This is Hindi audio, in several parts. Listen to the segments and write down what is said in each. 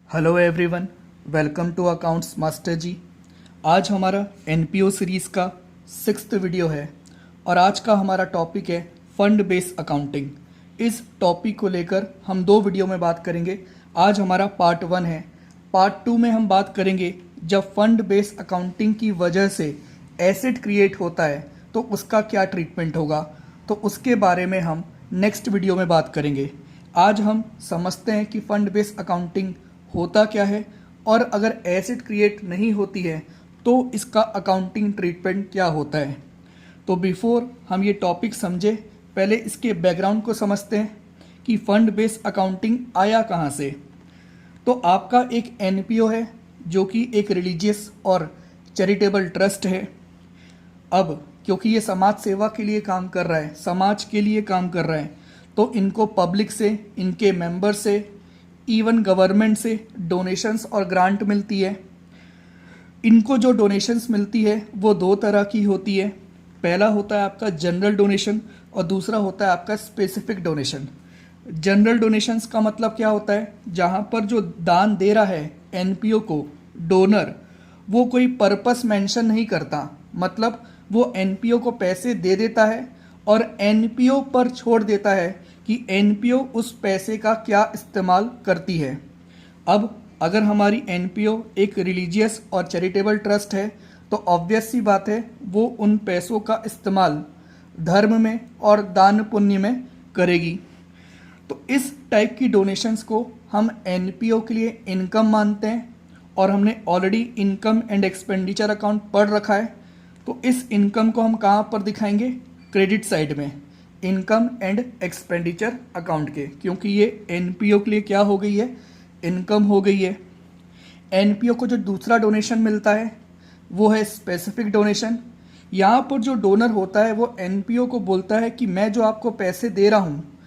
Hello everyone, welcome to accounts master ji. आज हमारा एनपीओ सीरीज़ का 6th वीडियो है और आज का हमारा टॉपिक है फंड बेस्ड अकाउंटिंग। इस टॉपिक को लेकर हम 2 वीडियो में बात करेंगे। आज हमारा पार्ट 1 है। पार्ट 2 में हम बात करेंगे जब फंड बेस्ड अकाउंटिंग की वजह से एसेट क्रिएट होता है तो उसका क्या ट्रीटमेंट होगा, तो उसके बारे में हम नेक्स्ट वीडियो में बात करेंगे। आज हम समझते हैं कि फंड बेस्ड अकाउंटिंग होता क्या है और अगर एसेट क्रिएट नहीं होती है तो इसका अकाउंटिंग ट्रीटमेंट क्या होता है। तो बिफोर हम ये टॉपिक समझे पहले इसके बैकग्राउंड को समझते हैं कि फंड बेस्ड अकाउंटिंग आया कहाँ से। तो आपका एक एनपीओ है जो कि एक रिलीजियस और चैरिटेबल ट्रस्ट है। अब क्योंकि ये समाज सेवा के लिए काम कर रहा है, समाज के लिए काम कर रहा है, तो इनको पब्लिक से, इनके मेंबर से, इवन गवर्नमेंट से डोनेशंस और ग्रांट मिलती है। इनको जो डोनेशंस मिलती है वो 2 तरह की होती है। पहला होता है आपका जनरल डोनेशन और दूसरा होता है आपका स्पेसिफिक डोनेशन। जनरल डोनेशंस का मतलब क्या होता है, जहाँ पर जो दान दे रहा है एनपीओ को डोनर, वो कोई पर्पस मेंशन नहीं करता। मतलब वो एनपीओ को पैसे दे देता है और एनपीओ पर छोड़ देता है कि एनपीओ उस पैसे का क्या इस्तेमाल करती है। अब अगर हमारी एनपीओ एक रिलीजियस और चैरिटेबल ट्रस्ट है तो ऑब्वियस सी बात है वो उन पैसों का इस्तेमाल धर्म में और दान पुण्य में करेगी। तो इस टाइप की डोनेशंस को हम एनपीओ के लिए इनकम मानते हैं और हमने already income and expenditure account पढ़ रखा है। तो इस इनकम को हम कहाँ पर दिखाएंगे, क्रेडिट साइड में, इनकम एंड एक्सपेंडिचर अकाउंट के, क्योंकि ये एनपीओ के लिए क्या हो गई है, इनकम हो गई है। एनपीओ को जो दूसरा डोनेशन मिलता है वो है स्पेसिफिक डोनेशन। यहाँ पर जो डोनर होता है वो एनपीओ को बोलता है कि मैं जो आपको पैसे दे रहा हूँ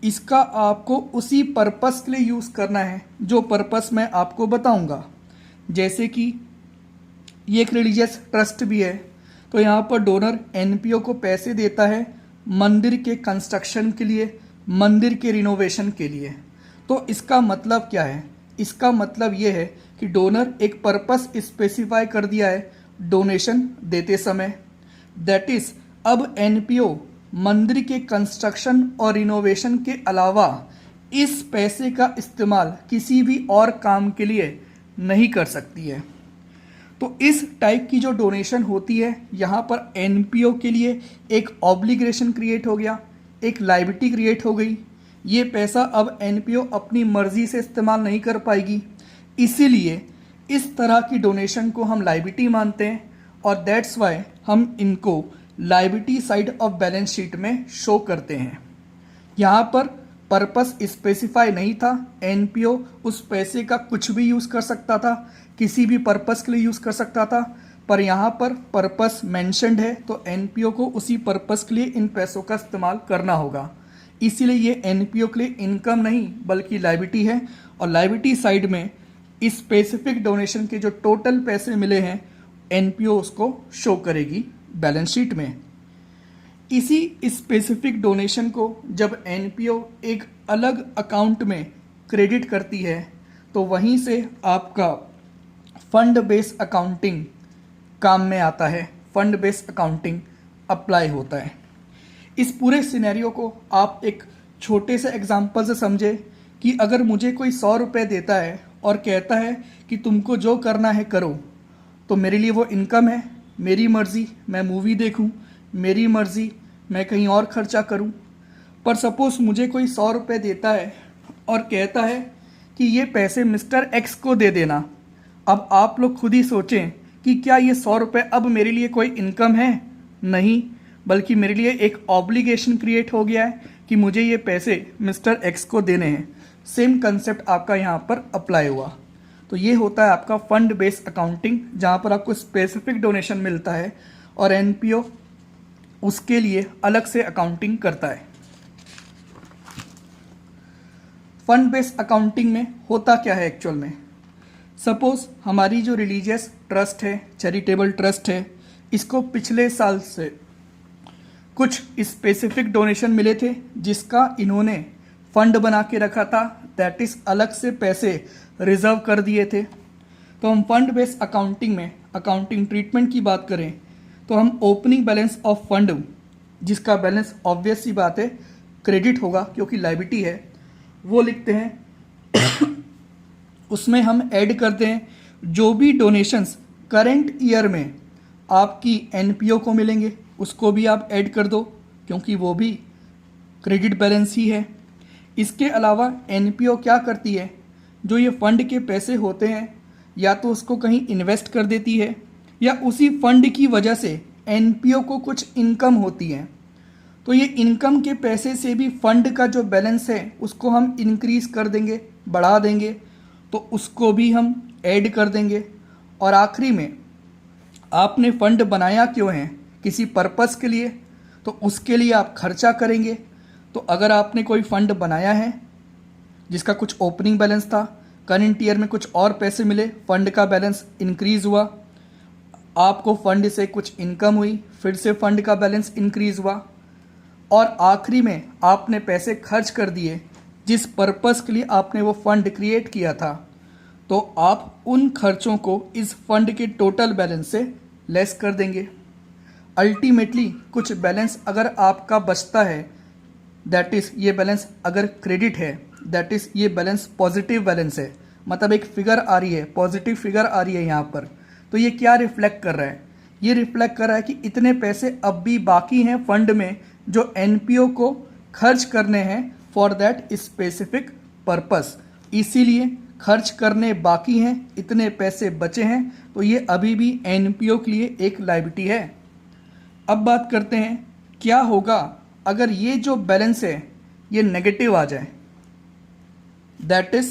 इसका आपको उसी पर्पस के लिए यूज़ करना है जो पर्पस मैं आपको बताऊँगा। जैसे कि ये एक रिलीजियस ट्रस्ट भी है, तो यहाँ पर डोनर एनपीओ को पैसे देता है मंदिर के कंस्ट्रक्शन के लिए, मंदिर के रिनोवेशन के लिए। तो इसका मतलब क्या है, इसका मतलब ये है कि डोनर एक पर्पस स्पेसिफाई कर दिया है डोनेशन देते समय। दैट इज़ अब एनपीओ मंदिर के कंस्ट्रक्शन और रिनोवेशन के अलावा इस पैसे का इस्तेमाल किसी भी और काम के लिए नहीं कर सकती है। तो इस टाइप की जो डोनेशन होती है यहाँ पर एनपीओ के लिए एक ऑब्लिगेशन क्रिएट हो गया, एक लायबिलिटी क्रिएट हो गई। ये पैसा अब एनपीओ अपनी मर्जी से इस्तेमाल नहीं कर पाएगी, इसीलिए इस तरह की डोनेशन को हम लायबिलिटी मानते हैं और दैट्स वाई हम इनको liability side of balance sheet में शो करते हैं। यहाँ पर पर्पस स्पेसिफाई नहीं था, एनपीओ उस पैसे का कुछ भी यूज़ कर सकता था, किसी भी पर्पस के लिए यूज़ कर सकता था, पर यहाँ पर पर्पस मेंशन्ड है तो एनपीओ को उसी पर्पस के लिए इन पैसों का इस्तेमाल करना होगा। इसीलिए ये एनपीओ के लिए इनकम नहीं बल्कि लायबिलिटी है और लायबिलिटी साइड में स्पेसिफिक डोनेशन के जो टोटल पैसे मिले हैं एनपीओ उसको शो करेगी बैलेंस शीट में। इसी स्पेसिफिक डोनेशन को जब एनपीओ एक अलग अकाउंट में क्रेडिट करती है तो वहीं से आपका फंड बेस्ड अकाउंटिंग काम में आता है, फंड बेस्ड अकाउंटिंग अप्लाई होता है। इस पूरे सिनेरियो को आप एक छोटे से एग्जांपल से समझे कि अगर मुझे कोई 100 रुपये देता है और कहता है कि तुमको जो करना है करो, तो मेरे लिए वो इनकम है। मेरी मर्ज़ी मैं मूवी देखूं, मेरी मर्ज़ी मैं कहीं और खर्चा करूं। पर सपोज़ मुझे कोई 100 रुपये देता है और कहता है कि ये पैसे मिस्टर एक्स को दे देना। अब आप लोग खुद ही सोचें कि क्या ये 100 रुपये अब मेरे लिए कोई इनकम है? नहीं, बल्कि मेरे लिए एक ऑब्लिगेशन क्रिएट हो गया है कि मुझे ये पैसे मिस्टर एक्स को देने हैं। सेम कंसेप्ट आपका यहाँ पर अप्लाई हुआ। तो ये होता है आपका फंड बेस्ड अकाउंटिंग, जहाँ पर आपको स्पेसिफिक डोनेशन मिलता है और एनपीओ उसके लिए अलग से अकाउंटिंग करता है। फंड बेस्ड अकाउंटिंग में होता क्या है एक्चुअल में, सपोज हमारी जो रिलीजियस ट्रस्ट है, चैरिटेबल ट्रस्ट है, इसको पिछले साल से कुछ स्पेसिफिक डोनेशन मिले थे जिसका इन्होंने फंड बना के रखा था, दैट इज़ अलग से पैसे रिजर्व कर दिए थे। तो हम फंड बेस्ड अकाउंटिंग में अकाउंटिंग ट्रीटमेंट की बात करें तो हम ओपनिंग बैलेंस ऑफ फंड, जिसका बैलेंस ऑब्वियस सी बात है क्रेडिट होगा क्योंकि लायबिलिटी है, वो लिखते हैं। उसमें हम ऐड करते हैं जो भी डोनेशंस करंट ईयर में आपकी एनपीओ को मिलेंगे, उसको भी आप ऐड कर दो क्योंकि वो भी क्रेडिट बैलेंस ही है। इसके अलावा एनपीओ क्या करती है, जो ये फंड के पैसे होते हैं या तो उसको कहीं इन्वेस्ट कर देती है या उसी फंड की वजह से एनपीओ को कुछ इनकम होती है। तो ये इनकम के पैसे से भी फंड का जो बैलेंस है उसको हम इंक्रीज कर देंगे, बढ़ा देंगे, तो उसको भी हम ऐड कर देंगे। और आखिरी में आपने फंड बनाया क्यों है, किसी पर्पस के लिए, तो उसके लिए आप खर्चा करेंगे। तो अगर आपने कोई फंड बनाया है जिसका कुछ ओपनिंग बैलेंस था, करंट ईयर में कुछ और पैसे मिले, फंड का बैलेंस इंक्रीज हुआ, आपको फंड से कुछ इनकम हुई, फिर से फंड का बैलेंस इंक्रीज हुआ, और आखिरी में आपने पैसे खर्च कर दिए जिस पर्पस के लिए आपने वो फंड क्रिएट किया था, तो आप उन खर्चों को इस फंड के टोटल बैलेंस से लेस कर देंगे। अल्टीमेटली कुछ बैलेंस अगर आपका बचता है, दैट इज़ ये बैलेंस अगर क्रेडिट है, दैट इज़ ये बैलेंस पॉजिटिव बैलेंस है, मतलब एक फिगर आ रही है, पॉजिटिव फिगर आ रही है यहाँ पर, तो ये क्या रिफ्लेक्ट कर रहा है, ये रिफ्लेक्ट कर रहा है कि इतने पैसे अब भी बाकी हैं फंड में जो एनपीओ को खर्च करने हैं फॉर दैट स्पेसिफिक पर्पस, इसीलिए खर्च करने बाकी हैं, इतने पैसे बचे हैं, तो ये अभी भी एनपीओ के लिए एक लायबिलिटी है। अब बात करते हैं क्या होगा अगर ये जो बैलेंस है ये नेगेटिव आ जाए, दैट इज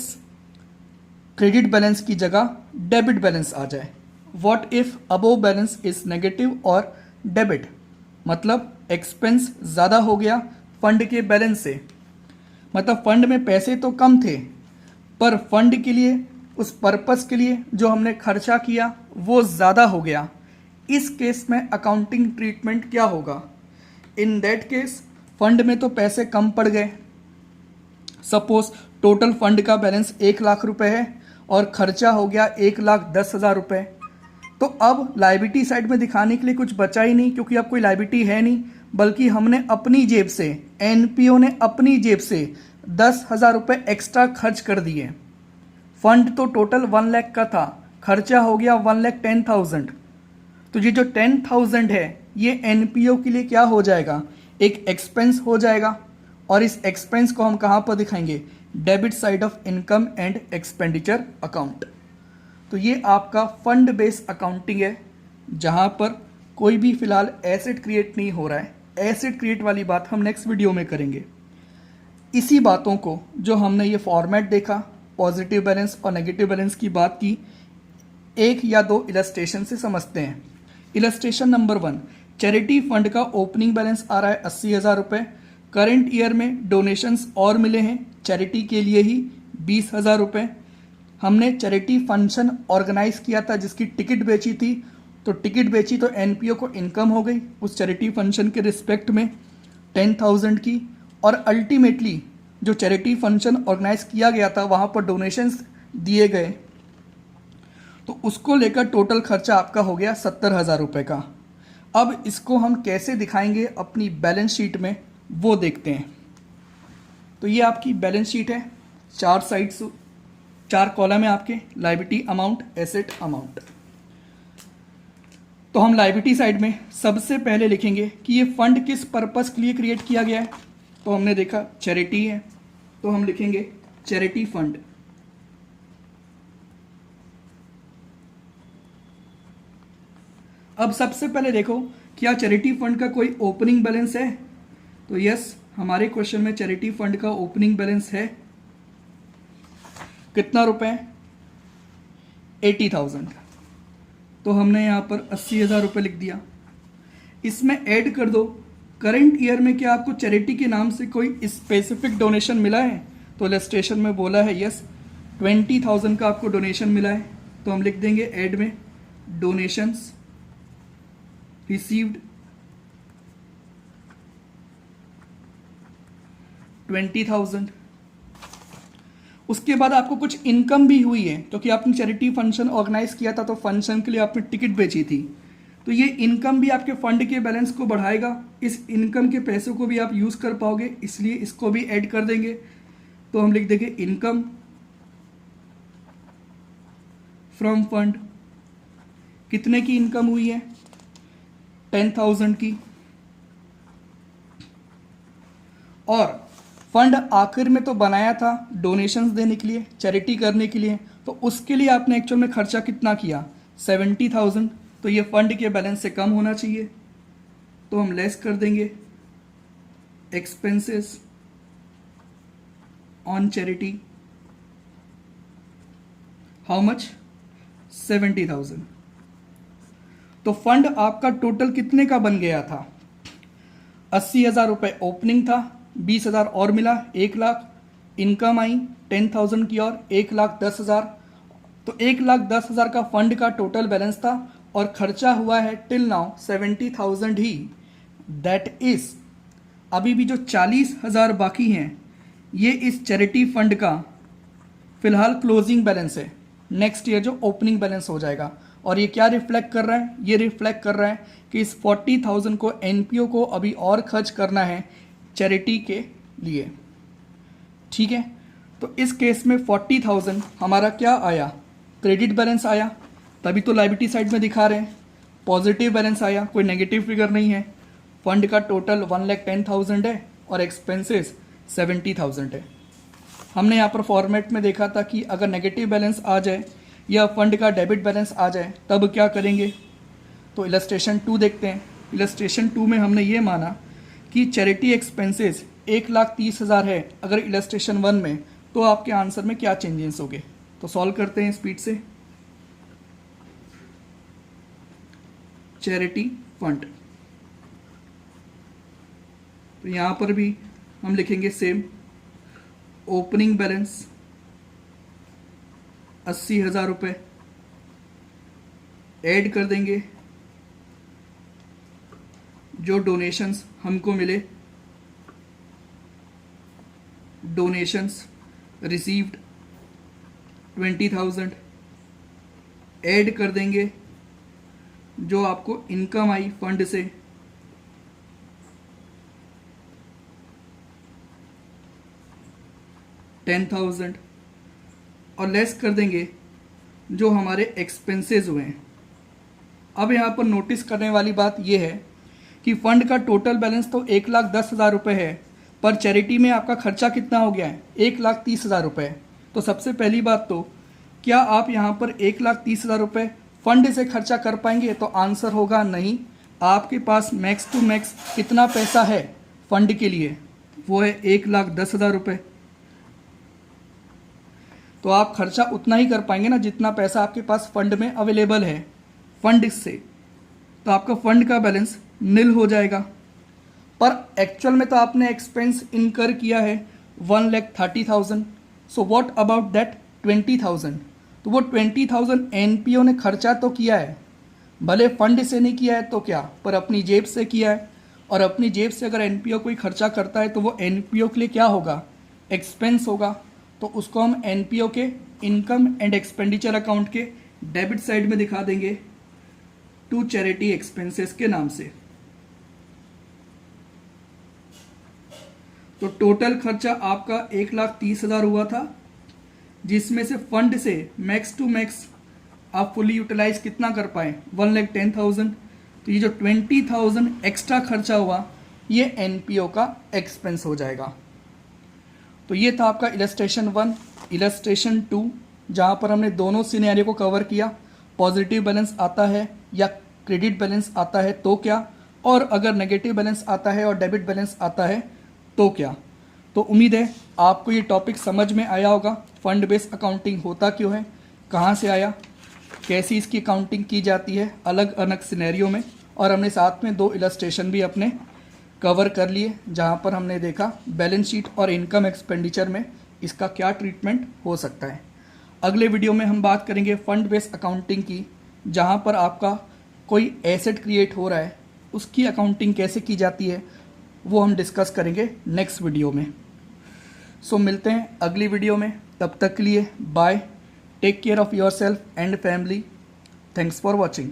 क्रेडिट बैलेंस की जगह डेबिट बैलेंस आ जाए। What if above balance is negative और डेबिट, मतलब एक्सपेंस ज़्यादा हो गया फंड के बैलेंस से, मतलब फंड में पैसे तो कम थे पर फंड के लिए, उस पर्पस के लिए जो हमने खर्चा किया वो ज़्यादा हो गया। इस केस में अकाउंटिंग ट्रीटमेंट क्या होगा? इन दैट केस फंड में तो पैसे कम पड़ गए, सपोज टोटल फंड का बैलेंस 1,00,000 रुपए है और खर्चा हो गया 1,10,000 रुपये, तो अब लायबिलिटी साइड में दिखाने के लिए कुछ बचा ही नहीं क्योंकि अब कोई लायबिलिटी है नहीं, बल्कि हमने अपनी जेब से, एनपीओ ने अपनी जेब से 10,000 रुपये एक्स्ट्रा खर्च कर दिए। फंड तो टोटल 1 लाख का था, खर्चा हो गया 1,10,000, तो ये जो 10,000 है ये एनपीओ के लिए क्या हो जाएगा, एक एक्सपेंस हो जाएगा, और इस एक्सपेंस को हम कहाँ पर दिखाएंगे, debit side of income and expenditure account. तो ये आपका फंड बेस्ड अकाउंटिंग है जहाँ पर कोई भी फिलहाल एसेट क्रिएट नहीं हो रहा है। एसेट क्रिएट वाली बात हम नेक्स्ट वीडियो में करेंगे। इसी बातों को जो हमने ये फॉर्मेट देखा, पॉजिटिव बैलेंस और नेगेटिव बैलेंस की बात की, एक या दो इलस्ट्रेशन से समझते हैं। इलस्ट्रेशन नंबर 1, चैरिटी फंड का ओपनिंग बैलेंस आ रहा है 80,000 रुपये, करंट ईयर में डोनेशंस और मिले हैं चैरिटी के लिए ही 20,000 रुपये। हमने चैरिटी फंक्शन ऑर्गेनाइज किया था जिसकी टिकट बेची थी, तो टिकट बेची तो एनपीओ को इनकम हो गई उस चैरिटी फंक्शन के रिस्पेक्ट में 10,000 की, और अल्टीमेटली जो चैरिटी फंक्शन ऑर्गेनाइज किया गया था वहाँ पर डोनेशंस दिए गए, तो उसको लेकर टोटल खर्चा आपका हो गया 70,000 रुपये का। अब इसको हम कैसे दिखाएंगे अपनी बैलेंस शीट में वो देखते हैं। तो ये आपकी बैलेंस शीट है, 4 साइड्स, 4 कॉलम है आपके, लायबिलिटी अमाउंट, एसेट अमाउंट। तो हम लायबिलिटी साइड में सबसे पहले लिखेंगे कि ये फंड किस पर्पस के लिए क्रिएट किया गया है, तो हमने देखा चैरिटी है, तो हम लिखेंगे चैरिटी फंड। अब सबसे पहले देखो क्या चैरिटी फंड का कोई ओपनिंग बैलेंस है, तो यस, हमारे क्वेश्चन में चैरिटी फंड का ओपनिंग बैलेंस है कितना रुपए, 80,000, तो हमने यहाँ पर 80,000 रुपये लिख दिया। इसमें ऐड कर दो करंट ईयर में क्या आपको चैरिटी के नाम से कोई स्पेसिफिक डोनेशन मिला है, तो इलस्ट्रेशन में बोला है यस 20,000 का आपको डोनेशन मिला है, तो हम लिख देंगे ऐड में डोनेशंस रिसीव्ड 20,000। उसके बाद आपको कुछ इनकम भी हुई है क्योंकि आपने चैरिटी फंक्शन ऑर्गेनाइज किया था, तो फंक्शन के लिए आपने टिकट बेची थी, तो ये इनकम भी आपके फंड के बैलेंस को बढ़ाएगा। इस इनकम के पैसों को भी आप यूज़ कर पाओगे, इसलिए इसको भी ऐड कर देंगे। तो हम लिख देंगे इनकम फ्रॉम फंड। कितने की इनकम हुई है? 10,000 की। और फंड आखिर में तो बनाया था डोनेशंस देने के लिए, चैरिटी करने के लिए, तो उसके लिए आपने एक्चुअल में खर्चा कितना किया? 70,000। तो ये फंड के बैलेंस से कम होना चाहिए, तो हम लेस कर देंगे expenses on charity. How much? 70,000। तो फंड आपका टोटल कितने का बन गया था? 80,000 रुपये ओपनिंग था, 20,000 और मिला, 1,00,000 इनकम आई 10,000 की और 1,10,000। तो 1,10,000 का फंड का टोटल बैलेंस था और खर्चा हुआ है till now 70,000 he. That is अभी भी जो 40,000 बाकी हैं ये इस चैरिटी फंड का फिलहाल क्लोजिंग बैलेंस है। नेक्स्ट ईयर जो ओपनिंग बैलेंस हो जाएगा। और ये क्या रिफ्लेक्ट कर रहा है? ये रिफ्लेक्ट कर रहा है कि इस 40,000 को एनपीओ को अभी और खर्च करना है चैरिटी के लिए। ठीक है, तो इस केस में 40,000 हमारा क्या आया? क्रेडिट बैलेंस आया, तभी तो लायबिलिटी साइड में दिखा रहे हैं। पॉजिटिव बैलेंस आया, कोई नेगेटिव फिगर नहीं है। फंड का टोटल 1,10,000 है और एक्सपेंसेस 70,000 है। हमने यहाँ पर फॉर्मेट में देखा था कि अगर नेगेटिव बैलेंस आ जाए या फंड का डेबिट बैलेंस आ जाए तब क्या करेंगे। तो इलस्ट्रेशन 2 देखते हैं। इलस्ट्रेशन 2 में हमने ये माना कि चैरिटी एक्सपेंसेस 1,30,000 है अगर इलस्ट्रेशन 1 में, तो आपके आंसर में क्या चेंजेस होंगे। तो सॉल्व करते हैं स्पीड से। चैरिटी फंड, तो यहाँ पर भी हम लिखेंगे सेम। ओपनिंग बैलेंस 80,000 रुपये, ऐड कर देंगे जो डोनेशंस हमको मिले, डोनेशंस रिसीव्ड 20,000, ऐड कर देंगे जो आपको इनकम आई फंड से 10,000 और लेस कर देंगे जो हमारे एक्सपेंसेस हुए हैं। अब यहाँ पर नोटिस करने वाली बात यह है कि फंड का टोटल बैलेंस तो 1,10,000 रुपये है, पर चैरिटी में आपका खर्चा कितना हो गया है? 1,30,000 रुपये। तो सबसे पहली बात तो क्या आप यहाँ पर 1,30,000 रुपये फंड से खर्चा कर पाएंगे? तो आंसर होगा नहीं। आपके पास मैक्स टू मैक्स कितना पैसा है फंड के लिए? वो है 1,10,000 रुपये। तो आप खर्चा उतना ही कर पाएंगे ना जितना पैसा आपके पास फंड में अवेलेबल है फंड से, तो आपका फंड का बैलेंस निल हो जाएगा। पर एक्चुअल में तो आपने एक्सपेंस इनकर किया है 1,30,000। So what about that 20,000? तो वो 20,000 एनपीओ ने खर्चा तो किया है, भले फंड से नहीं किया है तो क्या, पर अपनी जेब से किया है। और अपनी जेब से अगर एनपीओ कोई खर्चा करता है तो वो एनपीओ के लिए क्या होगा? एक्सपेंस होगा। तो उसको हम एनपीओ के इनकम एंड एक्सपेंडिचर अकाउंट के डेबिट साइड में दिखा देंगे टू चैरिटी एक्सपेंसेस के नाम से। तो टोटल खर्चा आपका 1,30,000 हुआ था, जिसमें से फंड से मैक्स टू मैक्स आप फुली यूटिलाइज कितना कर पाए? 1,10,000। तो ये जो 20,000 एक्स्ट्रा खर्चा हुआ ये एनपीओ का एक्सपेंस हो जाएगा। तो ये था आपका इलस्ट्रेशन 1। इलस्ट्रेशन 2 जहाँ पर हमने दोनों सिनेरियो को कवर किया, पॉजिटिव बैलेंस आता है या क्रेडिट बैलेंस आता है तो क्या, और अगर नेगेटिव बैलेंस आता है और डेबिट बैलेंस आता है तो क्या। तो उम्मीद है आपको ये टॉपिक समझ में आया होगा। फंड बेस्ड अकाउंटिंग होता क्यों है, कहाँ से आया, कैसी इसकी अकाउंटिंग की जाती है अलग अलग सिनेरियो में, और हमने साथ में 2 इलस्ट्रेशन भी अपने कवर कर लिए जहाँ पर हमने देखा बैलेंस शीट और इनकम एक्सपेंडिचर में इसका क्या ट्रीटमेंट हो सकता है। अगले वीडियो में हम बात करेंगे फंड बेस्ड अकाउंटिंग की, जहाँ पर आपका कोई एसेट क्रिएट हो रहा है उसकी अकाउंटिंग कैसे की जाती है वो हम डिस्कस करेंगे नेक्स्ट वीडियो में। सो मिलते हैं अगली वीडियो में। तब तक के लिए bye, take care of yourself and family. Thanks for watching.